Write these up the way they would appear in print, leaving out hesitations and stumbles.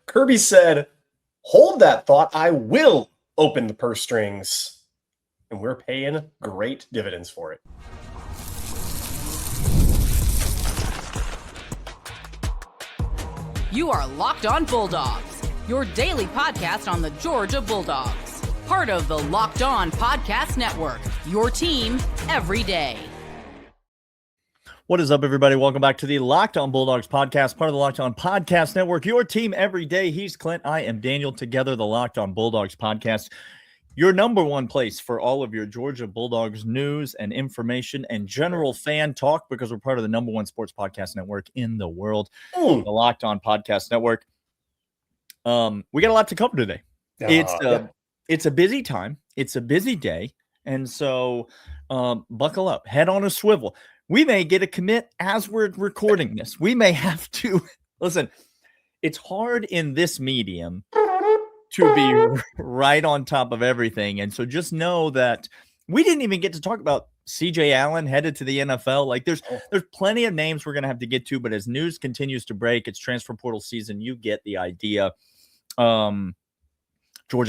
Kirby said, hold that thought. I will open the purse strings. And we're paying great dividends for it. You are Locked On Bulldogs, your daily podcast on the Georgia Bulldogs. Part of the Locked On Podcast Network, your team every day. What is up, everybody? Welcome back to the Locked On Bulldogs podcast, part of the Locked On Podcast Network, your team every day. He's Clint. I am Daniel. Together, the Locked On Bulldogs podcast, your number one place for all of your Georgia Bulldogs news and information and general fan talk, because we're part of the number one sports podcast network in the world, the Locked On Podcast Network. We got a lot to cover today. It's a busy time. It's a busy day. And so buckle up, head on a swivel. We may get a commit as we're recording this. We may have to listen. It's hard in this medium to be right on top of everything. And so just know that we didn't even get to talk about CJ Allen headed to the NFL. Like there's plenty of names we're going to have to get to, but as news continues to break, it's transfer portal season. You get the idea. Georgia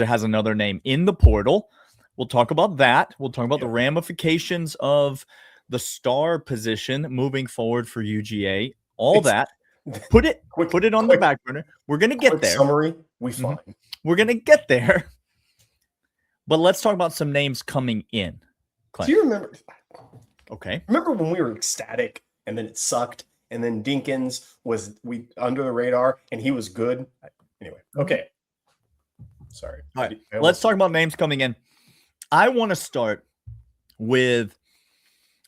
has another name in the portal. We'll talk about that. We'll talk about the ramifications of the star position moving forward for UGA. That. Put it on the back burner. We're going to get there. Summary, we fine. We're going to get there. But let's talk about some names coming in. Clint. Do you remember? Okay. Remember when we were ecstatic and then it sucked and then Dinkins was under the radar and he was good? Anyway, okay. Sorry. All right. Let's talk about names coming in. I want to start with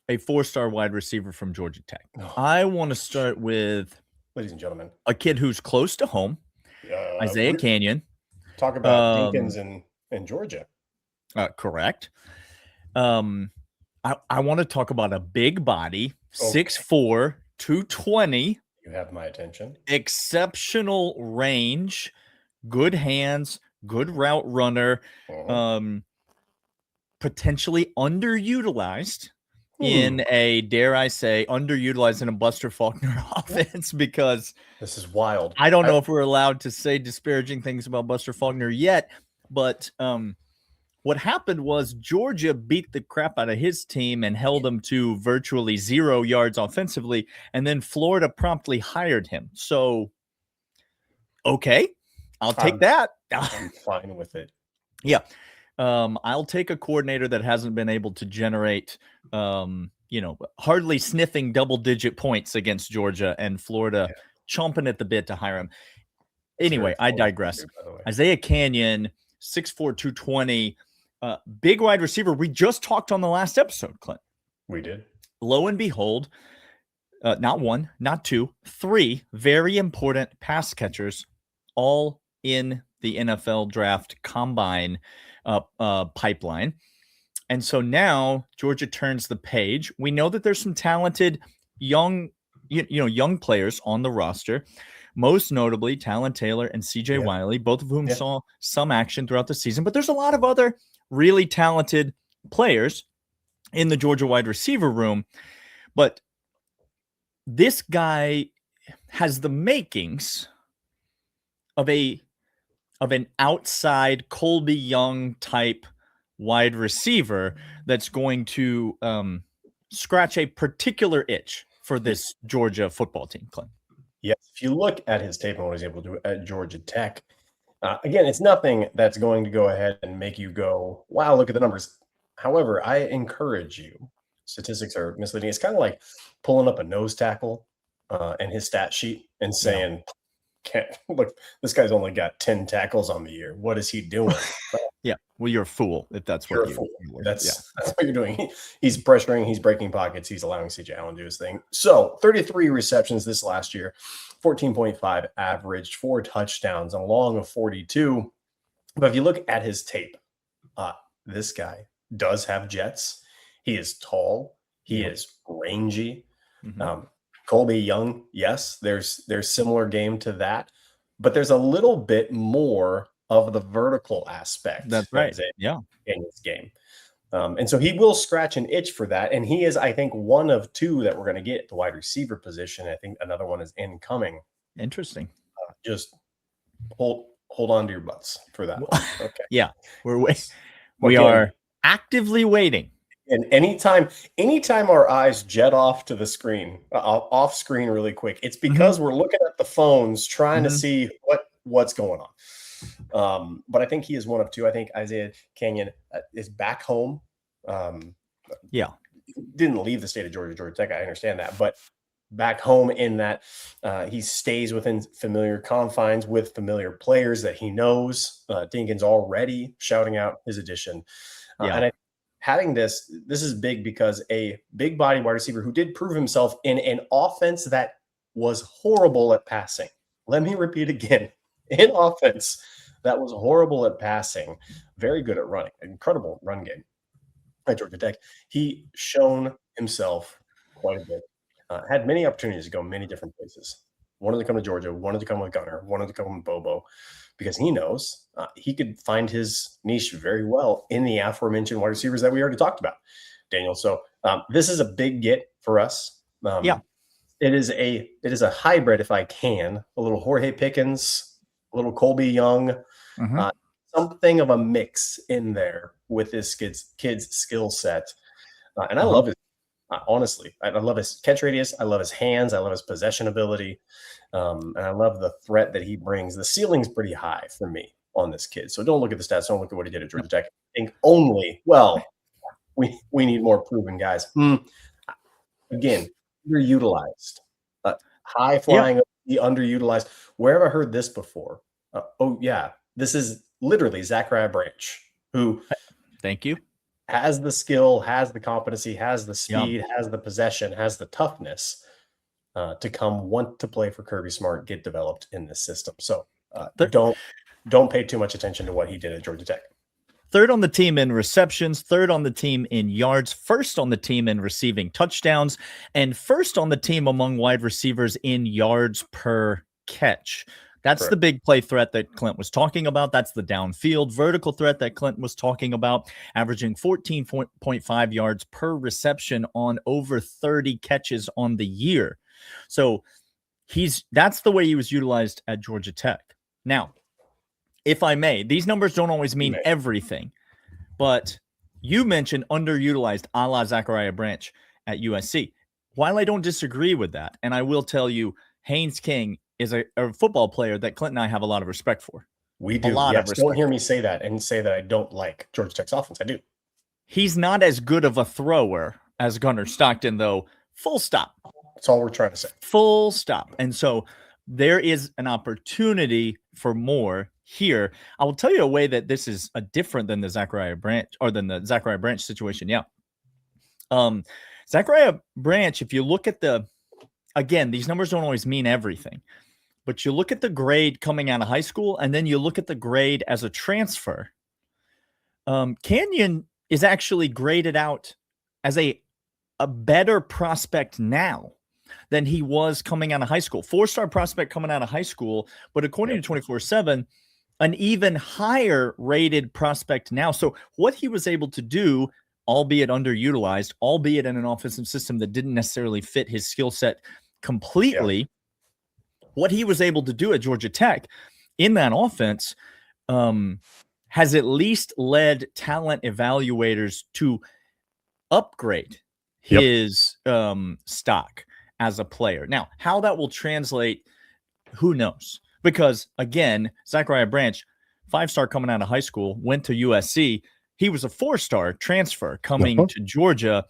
a four-star wide receiver from Georgia Tech. I want to start with, ladies and gentlemen, a kid who's close to home, Isaiah Canyon. Talk about Dinkins in Georgia. Correct. I want to talk about a big body, 6'4", 220. You have my attention. Exceptional range, good hands, good route runner, potentially underutilized in a, dare I say, underutilized in a Buster Faulkner offense, because this is wild. I don't know if we're allowed to say disparaging things about Buster Faulkner yet, but what happened was Georgia beat the crap out of his team and held him to virtually 0 yards offensively, and then Florida promptly hired him. So, okay, I'll take that. I'm fine with it. Yeah. I'll take a coordinator that hasn't been able to generate, hardly sniffing double-digit points against Georgia, and Florida chomping at the bit to hire him. Anyway, I digress. Isaiah Canyon, 6'4", 220, big wide receiver. We just talked on the last episode, Clint. We did. Lo and behold, not one, not two, three very important pass catchers, all in the NFL draft combine pipeline. And so now Georgia turns the page. We know that there's some talented young players on the roster, most notably Talon Taylor and CJ Wiley, both of whom saw some action throughout the season. But there's a lot of other really talented players in the Georgia wide receiver room. But this guy has the makings of an outside Colby Young type wide receiver that's going to scratch a particular itch for this Georgia football team, Clint. Yes, if you look at his tape and what he's able to do at Georgia Tech, again, it's nothing that's going to go ahead and make you go, wow, look at the numbers. However, I encourage you, statistics are misleading. It's kind of like pulling up a nose tackle and his stat sheet and saying, look, this guy's only got 10 tackles on the year. What is he doing? Yeah, well, you're a fool if that's what you're That's what you're doing. He's pressuring, he's breaking pockets, he's allowing CJ Allen to do his thing. So 33 receptions this last year, 14.5 averaged, 4 touchdowns, and a long of 42. But if you look at his tape, this guy does have jets. He is tall. He is rangy. Colby Young, yes, there's similar game to that, but there's a little bit more of the vertical aspect. That's right. In his game. And so he will scratch an itch for that. And he is, I think, one of two that we're going to get at the wide receiver position. I think another one is incoming. Interesting. Just hold on to your butts for that one. Okay. Yeah, we are actively waiting. And anytime our eyes jet off to the screen, off screen really quick, it's because we're looking at the phones trying to see what's going on. But I think he is one of two. I think Isaiah Canyon is back home. Didn't leave the state of Georgia Tech. I understand that, but back home in that he stays within familiar confines with familiar players that he knows. Dinkins already shouting out his addition. And having this is big because a big body wide receiver who did prove himself in an offense that was horrible at passing. Let me repeat again. In offense that was horrible at passing, very good at running, incredible run game at Georgia Tech. He shown himself quite a bit. Had many opportunities to go many different places. Wanted to come to Georgia, wanted to come with Gunner, wanted to come with Bobo, because he knows he could find his niche very well in the aforementioned wide receivers that we already talked about, Daniel. So this is a big get for us. It is a hybrid, if I can, a little Jorge Pickens, a little Colby Young, something of a mix in there with this kid's skill set. And I love it. Honestly, I love his catch radius. I love his hands. I love his possession ability. And I love the threat that he brings. The ceiling's pretty high for me on this kid. So don't look at the stats. Don't look at what he did at Georgia Tech. I think only, we need more proven guys. Again, underutilized. High flying, underutilized. Where have I heard this before? This is literally Zachariah Branch, who thank you. Has the skill, has the competency, has the speed, has the possession, has the toughness to want to play for Kirby Smart, get developed in this system. So don't pay too much attention to what he did at Georgia Tech. Third on the team in receptions, third on the team in yards, first on the team in receiving touchdowns, and first on the team among wide receivers in yards per catch. That's the big play threat that Clint was talking about. That's the downfield vertical threat that Clint was talking about, averaging 14.5 yards per reception on over 30 catches on the year. So that's the way he was utilized at Georgia Tech. Now, if I may, these numbers don't always mean everything, but you mentioned underutilized a la Zachariah Branch at USC. While I don't disagree with that, and I will tell you, Haynes King is a football player that Clint and I have a lot of respect for. We do. Don't hear me say that and say that I don't like Georgia Tech's offense. I do. He's not as good of a thrower as Gunnar Stockton, though. Full stop. That's all we're trying to say. Full stop. And so there is an opportunity for more here. I will tell you a way that this is different than the Zachariah Branch situation. Zachariah Branch, if you look at again, these numbers don't always mean everything, but you look at the grade coming out of high school and then you look at the grade as a transfer. Canyon is actually graded out as a better prospect now than he was coming out of high school. 4-star prospect coming out of high school, but according to 24/7, an even higher rated prospect now. So what he was able to do, albeit underutilized, albeit in an offensive system that didn't necessarily fit his skill set completely, what he was able to do at Georgia Tech in that offense has at least led talent evaluators to upgrade his stock as a player. Now, how that will translate, who knows? Because, again, Zachariah Branch, 5-star coming out of high school, went to USC. He was a 4-star transfer coming to Georgia,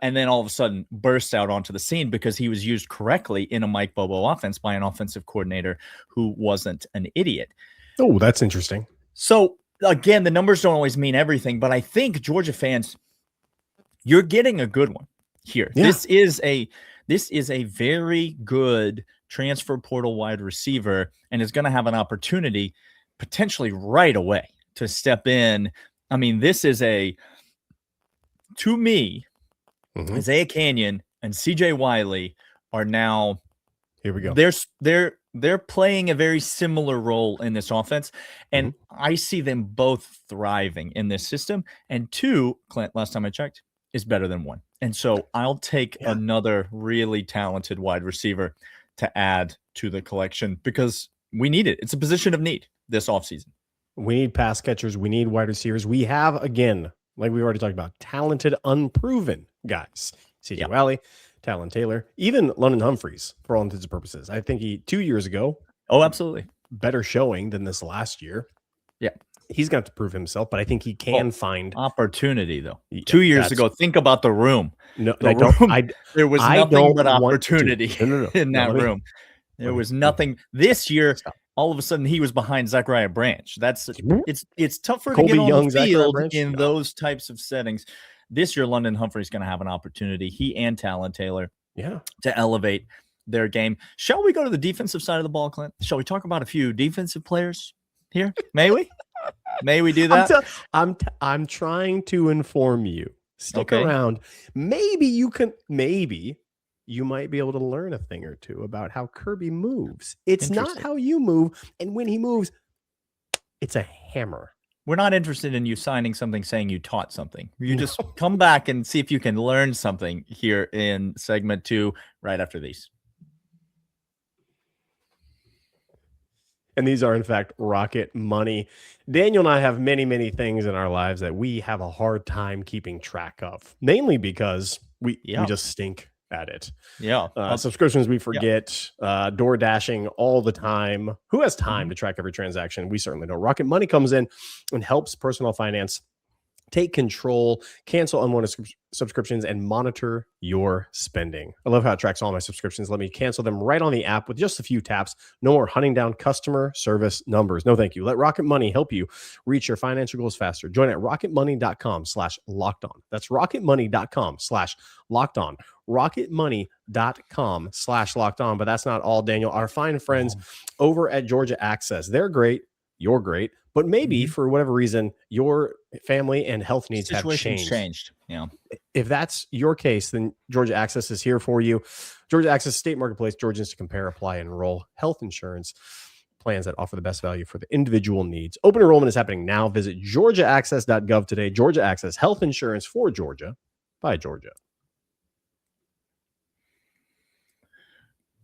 and then all of a sudden burst out onto the scene because he was used correctly in a Mike Bobo offense by an offensive coordinator who wasn't an idiot. Oh, that's interesting. So, again, the numbers don't always mean everything, but I think Georgia fans, you're getting a good one here. Yeah. This is a very good transfer portal wide receiver and is going to have an opportunity potentially right away to step in. I mean, this is to me, Isaiah Canyon and CJ Wiley are now, here we go. They're playing a very similar role in this offense, and I see them both thriving in this system. And 2, Clint, last time I checked, is better than 1. And so I'll take another really talented wide receiver to add to the collection because we need it. It's a position of need this offseason. We need pass catchers. We need wide receivers. We have, again, like we already talked about, talented, unproven guys. C.J. Wally, Talon Taylor, even London Humphreys, for all intents and purposes. I think he 2 years ago. Oh, absolutely. Better showing than this last year. Yeah. He's going to have to prove himself, but I think he can find opportunity, though. Yeah, 2 years ago, think about the room. No, there was nothing but opportunity in that room. There was nothing. This year, all of a sudden, he was behind Zachariah Branch. It's tougher to get on the field in those types of settings. This year, London Humphrey's going to have an opportunity. He and Talon Taylor, to elevate their game. Shall we go to the defensive side of the ball, Clint? Shall we talk about a few defensive players here? May we? May we do that? I'm trying to inform you. Stick around. Maybe you might be able to learn a thing or two about how Kirby moves. It's not how you move. And when he moves, it's a hammer. We're not interested in you signing something saying you taught something. You just come back and see if you can learn something here in segment 2 right after these. And these are, in fact, Rocket Money. Daniel and I have many, many things in our lives that we have a hard time keeping track of, mainly because we just stink at it. Subscriptions we forget, door dashing all the time. Who has time to track every transaction? We certainly don't. Rocket Money comes in and helps personal finance take control, cancel unwanted subscriptions, and monitor your spending. I love how it tracks all my subscriptions. Let me cancel them right on the app with just a few taps. No more hunting down customer service numbers. No, thank you. Let Rocket Money help you reach your financial goals faster. Join at rocketmoney.com/lockedon. That's rocketmoney.com/lockedon. rocketmoney.com/lockedon. But that's not all, Daniel. Our fine friends over at Georgia Access, they're great. You're great. But maybe for whatever reason, your family and health needs have changed. Yeah. If that's your case, then Georgia Access is here for you. Georgia Access State Marketplace, Georgians to compare, apply, and enroll health insurance plans that offer the best value for the individual needs. Open enrollment is happening now. Visit georgiaaccess.gov today. Georgia Access, health insurance for Georgia by Georgia.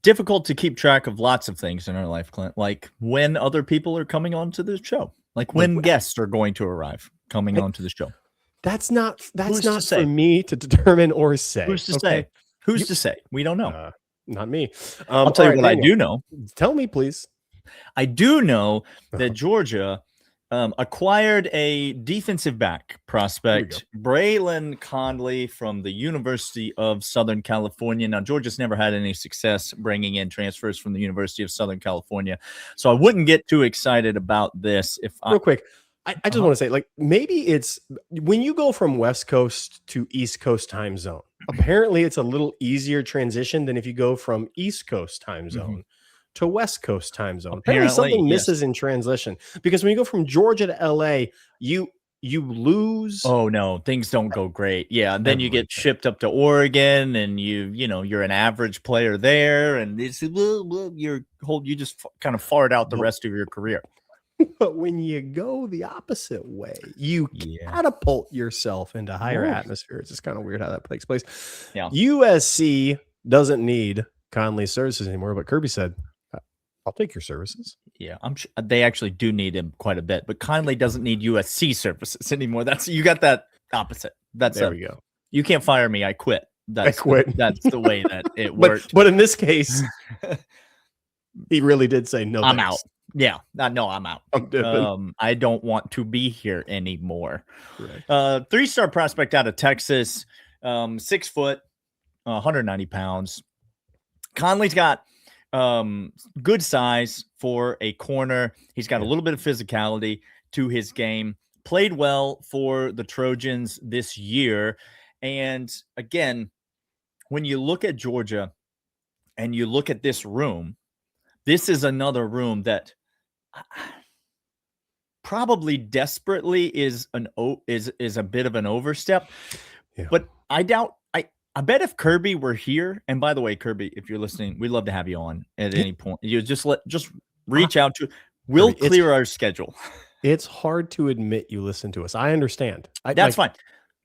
Difficult to keep track of lots of things in our life, Clint, like when other people are coming on to the show, like when guests are going to arrive coming on to the show. That's not for me to determine or say. Who's to say? Who's to say? We don't know. Not me. I'll tell you what Daniel, I do know. Tell me, please. I do know that Georgia acquired a defensive back prospect, Brilan Connley from the University of Southern California. Now, Georgia's never had any success bringing in transfers from the University of Southern California, so I wouldn't get too excited about this. Real quick, I just want to say, like, maybe it's when you go from West Coast to East Coast time zone, apparently it's a little easier transition than if you go from East Coast time zone to West Coast time zone. Apparently something misses in translation, because when you go from Georgia to LA, you lose. Oh no, things don't go great. Yeah, and then you get shipped up to Oregon, and you're an average player there, and it's you just kind of fart out the rest of your career. But when you go the opposite way, you catapult yourself into higher atmospheres. It's just kind of weird how that takes place. Yeah. USC doesn't need Conley's services anymore, but Kirby said, I'll take your services. Yeah, I'm sure they actually do need him quite a bit, but Conley doesn't need USC services anymore. You got that opposite. There we go. You can't fire me. I quit. I quit. That's the way that it worked. But in this case, he really did say no. I'm out. Yeah, no, I'm out. I don't want to be here anymore. Right. 3-star prospect out of Texas, 6 foot, 190 pounds. Conley's got good size for a corner. He's got a little bit of physicality to his game. Played well for the Trojans this year. And again, when you look at Georgia and you look at this room, this is another room that probably desperately is a bit of an overstep. Yeah. But I doubt. I bet if Kirby were here, and by the way, Kirby, if you're listening, we'd love to have you on at any point. You just reach out to. We'll clear our schedule. It's hard to admit you listen to us. I understand. That's fine.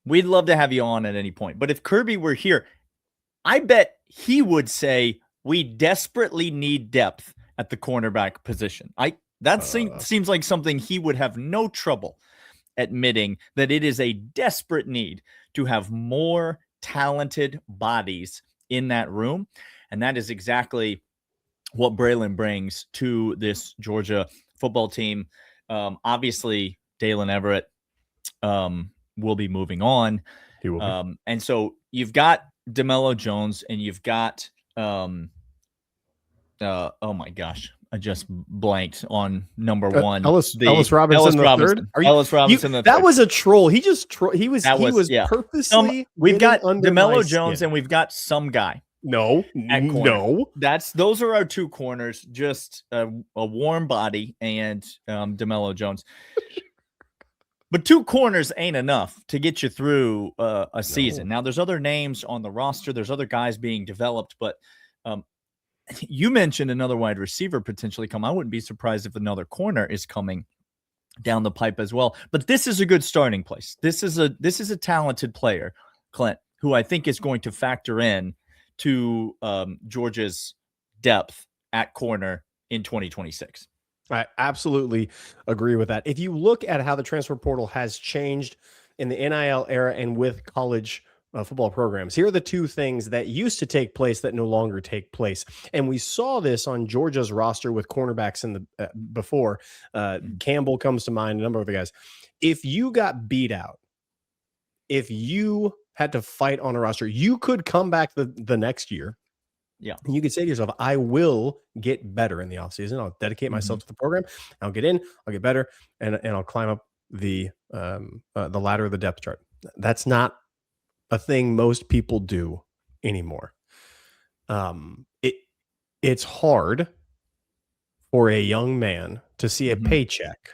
We'd love to have you on at any point. But if Kirby were here, I bet he would say we desperately need depth at the cornerback position. Seems like something he would have no trouble admitting, that it is a desperate need to have more talented bodies in that room. And that is exactly what Brilan brings to this Georgia football team. Obviously, Dalen Everett will be moving on. He will be. And so you've got DeMello Jones, and you've got oh my gosh, I just blanked on number one. Ellis Robinson the third. Ellis Robinson the third. That was a troll. He was purposely. We've got DeMello Jones, and we've got some guy. No. Those are our two corners. Just a warm body and DeMello Jones. But two corners ain't enough to get you through a season. Now, there's other names on the roster. There's other guys being developed, but you mentioned another wide receiver potentially come. I wouldn't be surprised if another corner is coming down the pipe as well. But this is a good starting place. This is a talented player, Clint, who I think is going to factor in to Georgia's depth at corner in 2026. I absolutely agree with that. If you look at how the transfer portal has changed in the NIL era and with college football programs, here are the two things that used to take place that no longer take place. And we saw this on Georgia's roster with cornerbacks in the before. Campbell comes to mind, a number of the guys. If you got beat out, if you had to fight on a roster, you could come back the next year. Yeah. You could say to yourself, I will get better in the offseason. I'll dedicate myself to the program. I'll get in, I'll get better, and I'll climb up the ladder of the depth chart. That's not a thing most people do anymore. It's hard for a young man to see a paycheck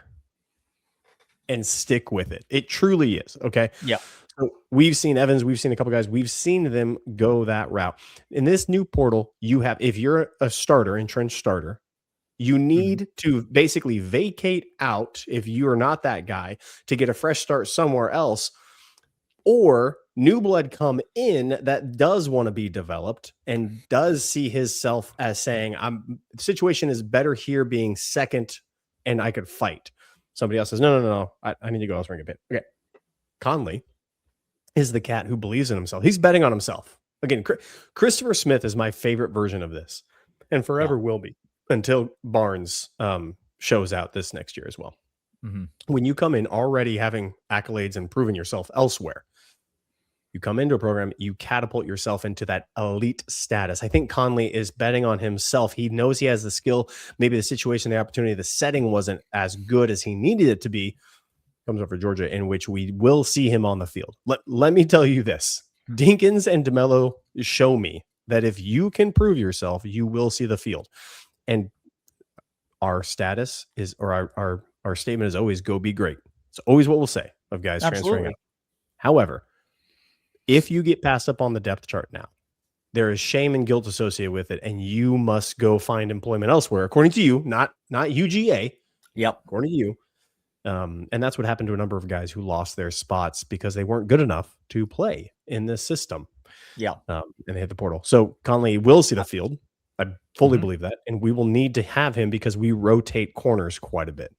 and stick with it. It truly is. Okay. Yeah. So we've seen Evans, we've seen a couple guys, we've seen them go that route. In this new portal, you have, if you're a starter, entrenched starter, you need to basically vacate out if you are not that guy to get a fresh start somewhere else, or new blood come in that does want to be developed and does see himself as saying, the situation is better here being second and I could fight. Somebody else says, no. I need to go elsewhere and get paid. Okay. Connley is the cat who believes in himself. He's betting on himself. Again, Christopher Smith is my favorite version of this and forever will be until Barnes shows out this next year as well. When you come in already having accolades and proven yourself elsewhere, you come into a program, you catapult yourself into that elite status. I think Connley is betting on himself. He knows he has the skill. Maybe the situation, the opportunity, the setting wasn't as good as he needed it to be. Comes over Georgia, in which we will see him on the field. Let me tell you this. Dinkins and DeMello show me that if you can prove yourself, you will see the field. And our status is, or our statement is always go be great. It's always what we'll say of guys transferring out. However, if you get passed up on the depth chart now, there is shame and guilt associated with it, and you must go find employment elsewhere, according to you, not UGA. Yep. According to you. And that's what happened to a number of guys who lost their spots because they weren't good enough to play in this system. Yeah. And they hit the portal. So Connley will see the field. I fully believe that. And we will need to have him because we rotate corners quite a bit.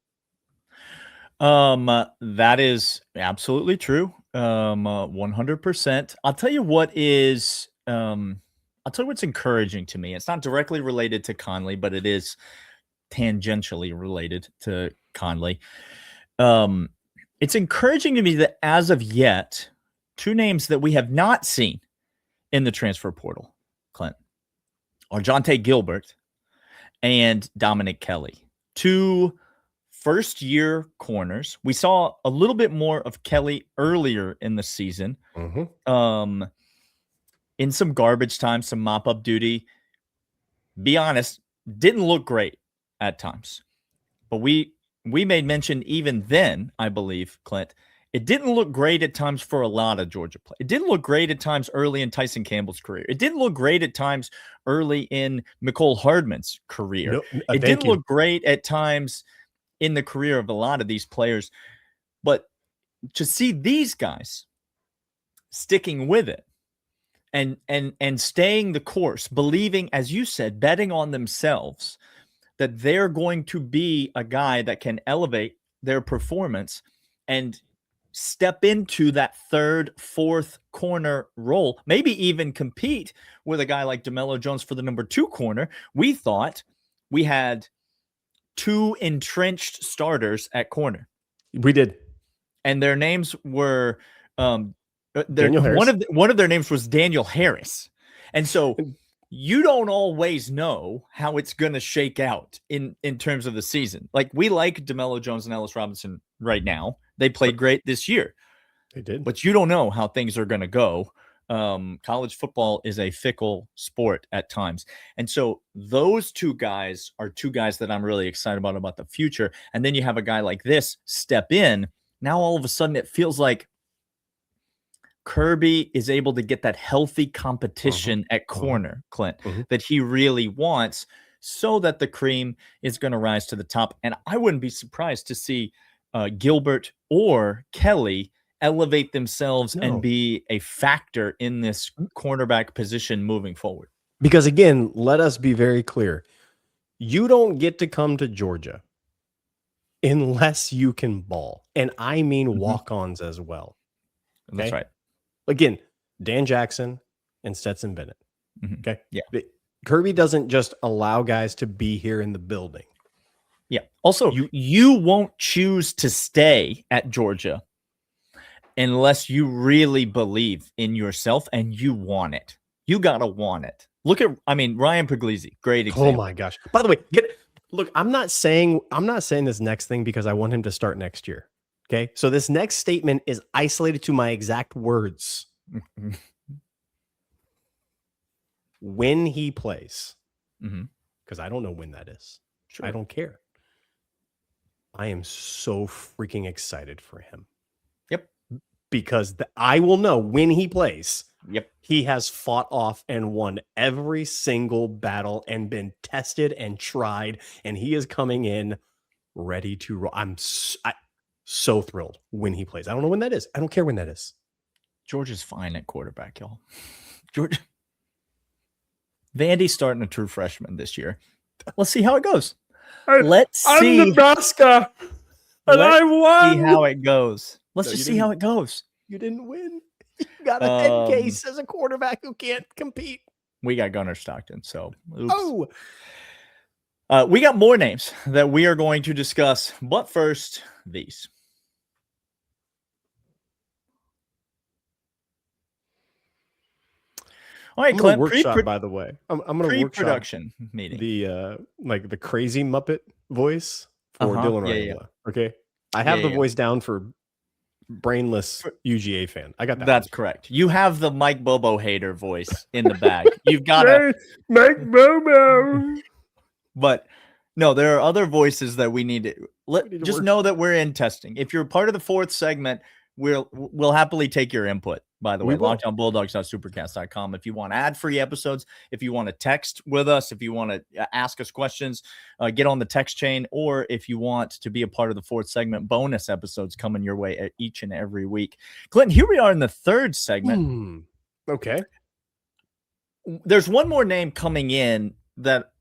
That is absolutely true. 100%. I'll tell you what is, I'll tell you what's encouraging to me. It's not directly related to Connley, but it is tangentially related to Connley. It's encouraging to me that as of yet, two names that we have not seen in the transfer portal, Clint, are Jonte Gilbert and Dominic Kelly. Two first-year corners. We saw a little bit more of Kelly earlier in the season. In some garbage time, some mop-up duty. Be honest, didn't look great at times. But we made mention even then, I believe, Clint, it didn't look great at times for a lot of Georgia play. It didn't look great at times early in Tyson Campbell's career. It didn't look great at times early in Mecole Hardman's career. Nope, it didn't look great at times in the career of a lot of these players. But to see these guys sticking with it and staying the course, believing, as you said, betting on themselves, that they're going to be a guy that can elevate their performance and step into that third, fourth corner role, maybe even compete with a guy like DeMello Jones for the number 2 corner. We thought we had 2 entrenched starters at corner. We did. And their names were one of their names was Daniel Harris. And so you don't always know how it's going to shake out in terms of the season. Like, we like DeMello Jones and Ellis Robinson right now. They played great this year. They did. But you don't know how things are going to go. College football is a fickle sport at times. And so those 2 guys are 2 guys that I'm really excited about the future. And then you have a guy like this step in. Now, all of a sudden, it feels like Kirby is able to get that healthy competition at corner, Clint, that he really wants, so that the cream is going to rise to the top. And I wouldn't be surprised to see Gilbert or Kelly elevate themselves and be a factor in this cornerback position moving forward. Because again, let us be very clear. You don't get to come to Georgia unless you can ball. And I mean walk-ons as well. Okay? That's right. Again, Dan Jackson and Stetson Bennett. Okay. Yeah. Kirby doesn't just allow guys to be here in the building. Yeah. Also, you won't choose to stay at Georgia unless you really believe in yourself and you want it. You got to want it. Look at, Ryan Puglisi, great example. Oh my gosh. By the way, look, I'm not saying this next thing because I want him to start next year. Okay. So this next statement is isolated to my exact words. When he plays, because I don't know when that is. Sure. I don't care. I am so freaking excited for him. Yep. Because I will know when he plays. Yep. He has fought off and won every single battle and been tested and tried, and he is coming in ready to roll. I'm so thrilled when he plays. I don't know when that is. I don't care when that is. George is fine at quarterback, y'all. George. Vandy's starting a true freshman this year. Let's see how it goes. Let's see. I'm Nebraska, and I won. See how it goes. Let's just see how it goes. You didn't win. You got a head case as a quarterback who can't compete. We got Gunnar Stockton, so oops. We got more names that we are going to discuss, but first, these. All right, Clint. Workshop, by the way, I'm going to workshop production meeting. The crazy Muppet voice for Dylan Raiola. Yeah. Okay, I have the voice down for brainless UGA fan. I got that. That's correct. You have the Mike Bobo hater voice in the bag. You've got to Mike Bobo. But no, there are other voices that we need to just know that we're in testing. If you're part of the 4th segment, we'll happily take your input. By the way, lockdownbulldogs.supercast.com. If you want ad-free episodes, if you want to text with us, if you want to ask us questions, get on the text chain, or if you want to be a part of the 4th segment, bonus episodes coming your way each and every week. Clinton, here we are in the 3rd segment. Okay. There's one more name coming in but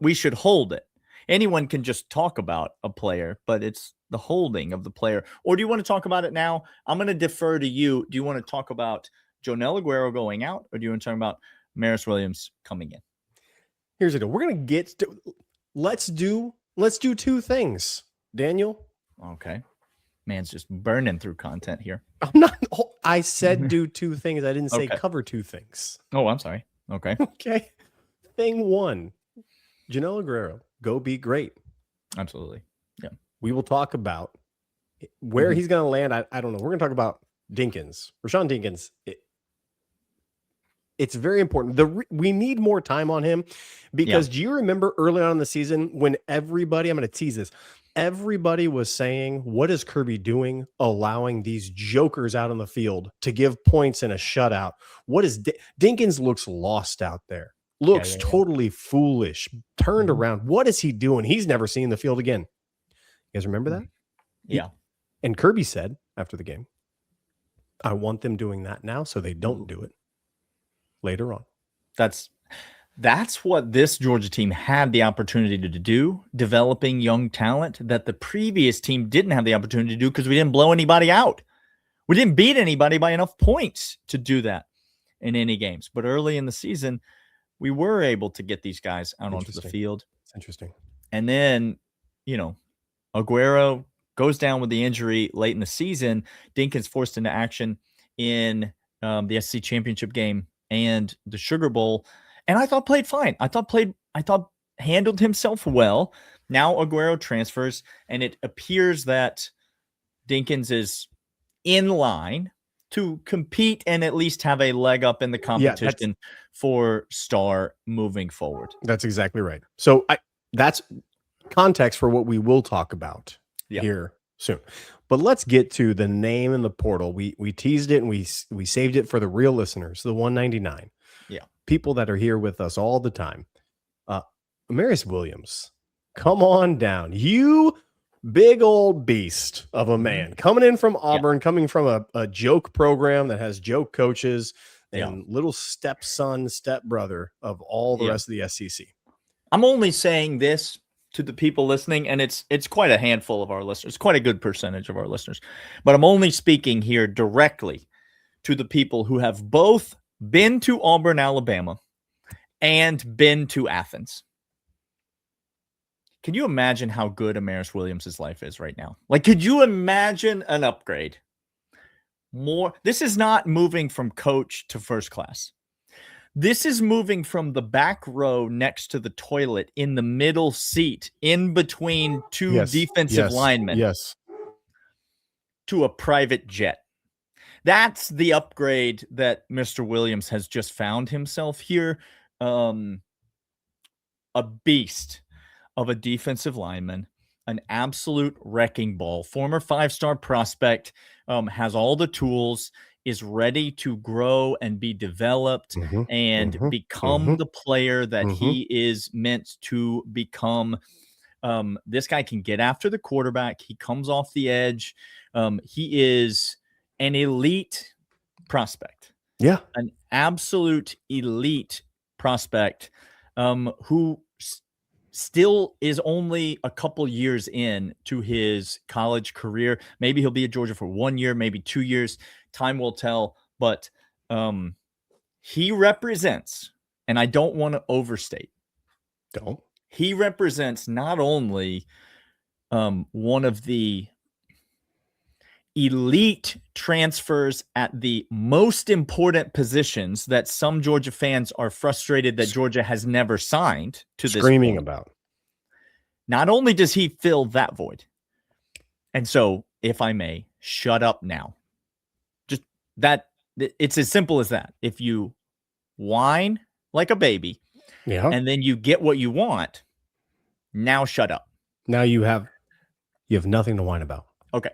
we should hold it. Anyone can just talk about a player, but it's the holding of the player. Or do you want to talk about it now? I'm going to defer to you. Do you want to talk about Jonel Aguero going out, or do you want to talk about Amarius Williams coming in? Here's the deal. We're going to get to, let's do 2 things, Daniel. Okay. Man's just burning through content here. I said do 2 things. I didn't say cover 2 things. Oh, I'm sorry. Okay. Okay. Thing 1, Jonel Aguero, go be great. Absolutely. Yeah. We will talk about where he's going to land. I don't know. We're going to talk about Dinkins, Rashawn Dinkins. It's very important. We need more time on him because do you remember early on in the season when everybody, I'm going to tease this, everybody was saying, what is Kirby doing allowing these jokers out on the field to give points in a shutout? What is Dinkins looks lost out there. Looks totally foolish, turned around. What is he doing? He's never seen the field again. You guys remember that? Yeah. And Kirby said after the game, I want them doing that now so they don't do it later on. That's That's what this Georgia team had the opportunity to do, developing young talent that the previous team didn't have the opportunity to do because we didn't blow anybody out. We didn't beat anybody by enough points to do that in any games. But early in the season, we were able to get these guys out onto the field. It's interesting. And then, Aguero goes down with the injury late in the season. Dinkins forced into action in the SEC championship game and the Sugar Bowl. And I thought played fine. I thought handled himself well. Now Aguero transfers, and it appears that Dinkins is in line to compete and at least have a leg up in the competition for star moving forward. That's exactly right. So that's context for what we will talk about here soon. But let's get to the name in the portal. We teased it and we saved it for the real listeners, the 199. Yeah. People that are here with us all the time. Amarius Williams, come on down. You big old beast of a man coming in from Auburn, coming from a joke program that has joke coaches and little stepbrother of all the rest of the SEC. I'm only saying this to the people listening, and it's quite a handful of our listeners, quite a good percentage of our listeners, but I'm only speaking here directly to the people who have both been to Auburn, Alabama, and been to Athens. Can you imagine how good Amarius Williams' life is right now? Like, could you imagine an upgrade? This is not moving from coach to first class. This is moving from the back row next to the toilet in the middle seat in between two defensive linemen to a private jet. That's the upgrade that Mr. Williams has just found himself here. A beast of a defensive lineman, an absolute wrecking ball, former 5-star prospect, has all the tools, is ready to grow and be developed and become the player that he is meant to become. This guy can get after the quarterback. He comes off the edge. He is an elite prospect. Yeah. An absolute elite prospect who still is only a couple years in to his college career. Maybe he'll be at Georgia for 1 year, maybe 2 years. Time will tell. But he represents, and I don't want to overstate. He represents not only one of the elite transfers at the most important positions that some Georgia fans are frustrated that Georgia has never signed to this screaming point. About. Not only does he fill that void, and so if I may, shut up now. Just that, it's as simple as that. If you whine like a baby, and then you get what you want, now shut up. Now you have nothing to whine about. Okay.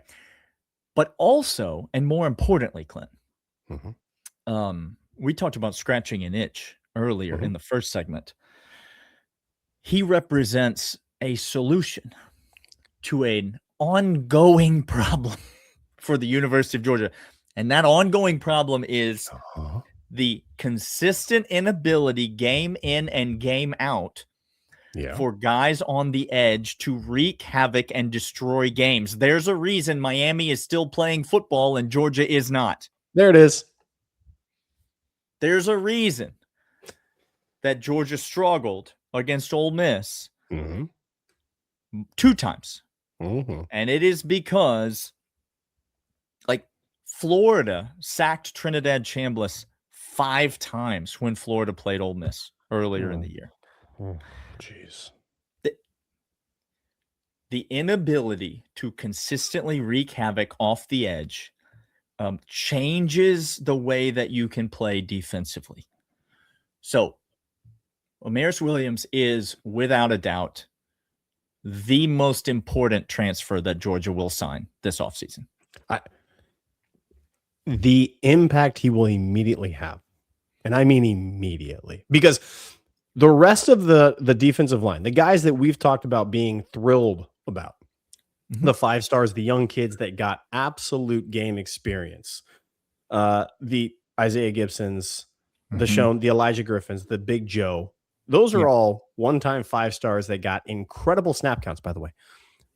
But also, and more importantly, Clint, we talked about scratching an itch earlier in the first segment. He represents a solution to an ongoing problem for the University of Georgia. And that ongoing problem is the consistent inability game in and game out for guys on the edge to wreak havoc and destroy games. There's a reason Miami is still playing football and Georgia is not. There it is. There's a reason that Georgia struggled against Ole Miss 2 times. And it is because, like, Florida sacked Trinidad Chambliss 5 times when Florida played Ole Miss earlier in the year. Jeez. The inability to consistently wreak havoc off the edge changes the way that you can play defensively. So, Amarius Williams is, without a doubt, the most important transfer that Georgia will sign this offseason. The impact he will immediately have, and I mean immediately, because the rest of the defensive line, the guys that we've talked about being thrilled about, the 5 stars, the young kids that got absolute game experience, the Isaiah Gibsons, the Elijah Griffins, the Big Joe, Those are all one-time 5 stars that got incredible snap counts, by the way.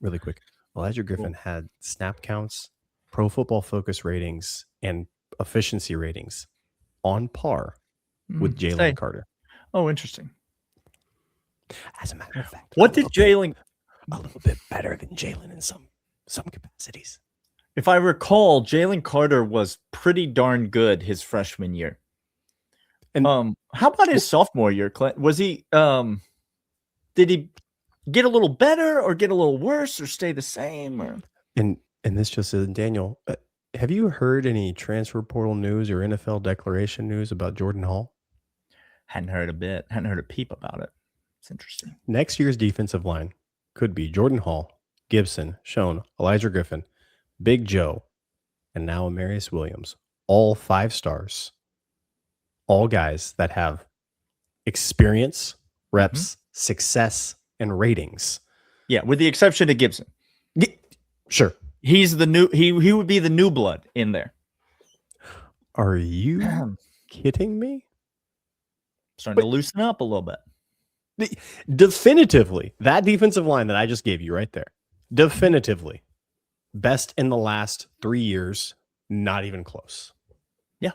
Really quick. Elijah Griffin had snap counts, Pro Football Focus ratings, and efficiency ratings on par with Jalen Carter. Oh, interesting. As a matter of fact, what did Jalen? A little bit better than Jalen in some capacities. If I recall, Jalen Carter was pretty darn good his freshman year. And how about his sophomore year, Clint? Was he? Did he get a little better, or get a little worse, or stay the same? Or and this just says, Daniel, have you heard any transfer portal news or NFL declaration news about Jordan Hall? Hadn't heard a bit. Hadn't heard a peep about it. It's interesting. Next year's defensive line could be Jordan Hall, Gibson, Schoen, Elijah Griffin, Big Joe, and now Amarius Williams. All 5 stars. All guys that have experience, reps, success, and ratings. Yeah, with the exception of Gibson. Sure. He's the new he would be the new blood in there. Are you kidding me? Starting to loosen up a little bit. Definitively, that defensive line that I just gave you right there, definitively best in the last 3 years, not even close. Yeah.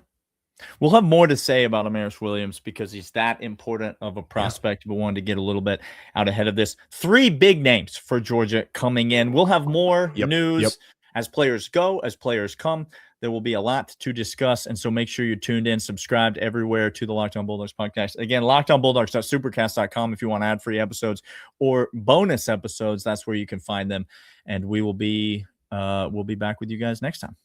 We'll have more to say about Amarius Williams because he's that important of a prospect. We wanted to get a little bit out ahead of this. 3 big names for Georgia coming in. We'll have more news as players go, as players come. There will be a lot to discuss, and so make sure you're tuned in, subscribed everywhere to the Locked On Bulldogs podcast. Again, lockedonbulldogs.supercast.com if you want ad-free episodes or bonus episodes. That's where you can find them, and we'll be back with you guys next time.